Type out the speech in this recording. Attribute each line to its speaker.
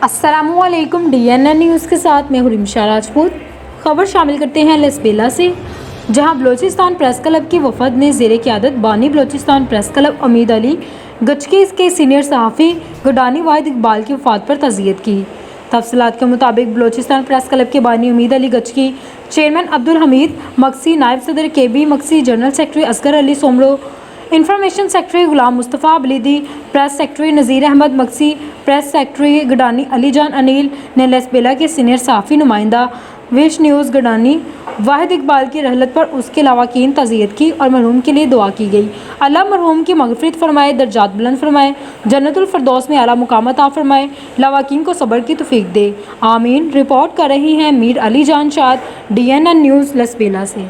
Speaker 1: السلام علیکم DNN news کے ساتھ میں ہوں رمشا راجپوت۔ خبر شامل کرتے ہیں لسبیلا سے، جہاں بلوچستان پریس کلب کی وفد نے زیر قیادت بانی بلوچستان پریس کلب امید علی گچکی کے سینئر صحافی گڈانی واحد اقبال کی وفات پر تعزیت کی۔ تفصیلات کے مطابق بلوچستان پریس کلب کے بانی امید علی گچکی، چیئرمین عبدالحمید مکسی، نائب صدر KB Maksi, general secretary Asghar Ali Soomro, information secretary Ghulam Mustafa Buledi, press secretary Nazir Ahmed Maksi, press secretary Gadani Ali Jan Anil نے لسبیلا کے سینئر صحافی نمائندہ وش نیوز گڈانی واحد اقبال کی رحلت پر اس کے لواحقین تعزیت کی اور مرحوم کے لیے دعا کی گئی۔ اللہ مرحوم کی مغفرت فرمائے، درجات بلند فرمائے، جنت الفردوس میں اعلیٰ مقام عطا فرمائے، لواحقین کو صبر کی توفیق دے، آمین۔ رپورٹ کر رہی ہیں میر علی جان شاد، DNN نیوز لسبیلا سے۔